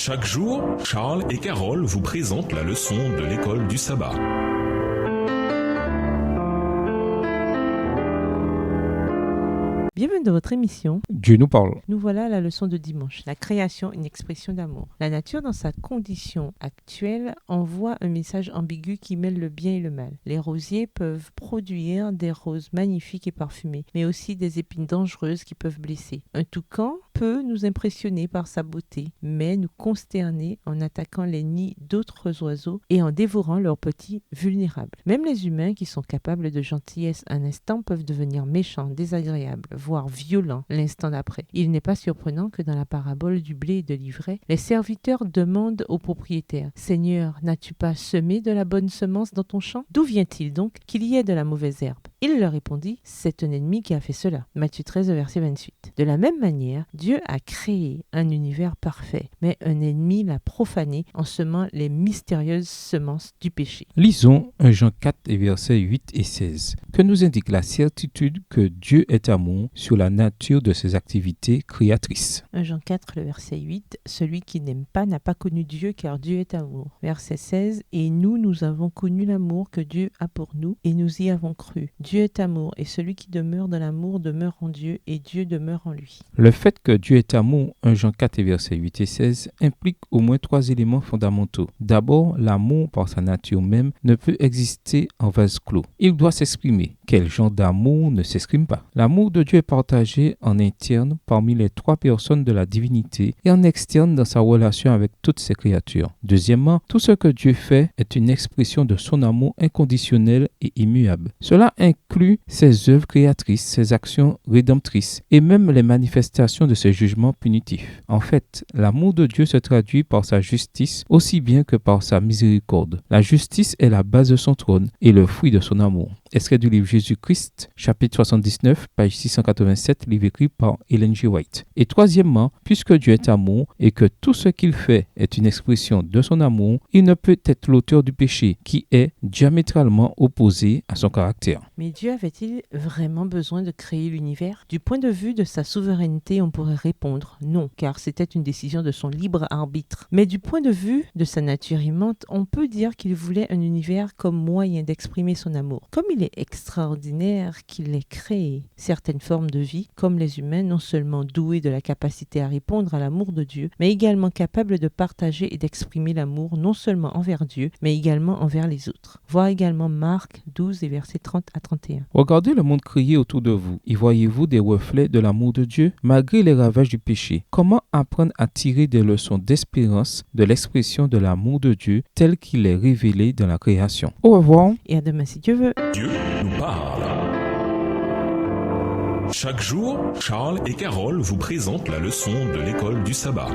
Chaque jour, Charles et Carole vous présentent la leçon de l'école du sabbat. Bienvenue dans votre émission. Dieu nous parle. Nous voilà à la leçon de dimanche. La création, une expression d'amour. La nature, dans sa condition actuelle, envoie un message ambigu qui mêle le bien et le mal. Les rosiers peuvent produire des roses magnifiques et parfumées, mais aussi des épines dangereuses qui peuvent blesser. Un toucan peut nous impressionner par sa beauté, mais nous consterner en attaquant les nids d'autres oiseaux et en dévorant leurs petits vulnérables. Même les humains qui sont capables de gentillesse un instant peuvent devenir méchants, désagréables, voire violents l'instant d'après. Il n'est pas surprenant que dans la parabole du blé et de l'ivraie, les serviteurs demandent au propriétaire « Seigneur, n'as-tu pas semé de la bonne semence dans ton champ? D'où vient-il donc qu'il y ait de la mauvaise herbe ?» Il leur répondit « C'est un ennemi qui a fait cela. » Matthieu 13, verset 28. De la même manière, Dieu a créé un univers parfait, mais un ennemi l'a profané en semant les mystérieuses semences du péché. Lisons 1 Jean 4 et versets 8 et 16, que nous indique la certitude que Dieu est amour sur la nature de ses activités créatrices. 1 Jean 4, le verset 8, « Celui qui n'aime pas n'a pas connu Dieu, car Dieu est amour. » Verset 16, « Et nous avons connu l'amour que Dieu a pour nous, et nous y avons cru. Dieu est amour, et celui qui demeure dans l'amour demeure en Dieu, et Dieu demeure en lui. » Le fait que Dieu est amour, 1 Jean 4 et versets 8 et 16, implique au moins trois éléments fondamentaux. D'abord, l'amour par sa nature même ne peut exister en vase clos. Il doit s'exprimer. Quel genre d'amour ne s'exprime pas? L'amour de Dieu est partagé en interne parmi les trois personnes de la divinité et en externe dans sa relation avec toutes ses créatures. Deuxièmement, tout ce que Dieu fait est une expression de son amour inconditionnel et immuable. Cela inclut ses œuvres créatrices, ses actions rédemptrices et même les manifestations de ses jugements punitifs. En fait, l'amour de Dieu se traduit par sa justice aussi bien que par sa miséricorde. La justice est la base de son trône et le fruit de son amour. Extrait du livre Jésus-Christ, chapitre 79, page 687, livre écrit par Ellen G. White. Et troisièmement, puisque Dieu est amour et que tout ce qu'il fait est une expression de son amour, il ne peut être l'auteur du péché qui est diamétralement opposé à son caractère. Mais Dieu avait-il vraiment besoin de créer l'univers? Du point de vue de sa souveraineté, on pourrait répondre non, car c'était une décision de son libre arbitre. Mais du point de vue de sa nature aimante, on peut dire qu'il voulait un univers comme moyen d'exprimer son amour. Comme il est extraordinaire qu'il ait créé certaines formes de vie, comme les humains, non seulement doués de la capacité à répondre à l'amour de Dieu, mais également capables de partager et d'exprimer l'amour non seulement envers Dieu, mais également envers les autres. Voir également Marc 12 et versets 30 à 31. Regardez le monde créé autour de vous. Y voyez-vous des reflets de l'amour de Dieu? Malgré les ravages du péché, comment apprendre à tirer des leçons d'espérance de l'expression de l'amour de Dieu tel qu'il est révélé dans la création? Au revoir. Et à demain si Dieu veut. Dieu nous parle. Chaque jour, Charles et Carole vous présentent la leçon de l'école du sabbat.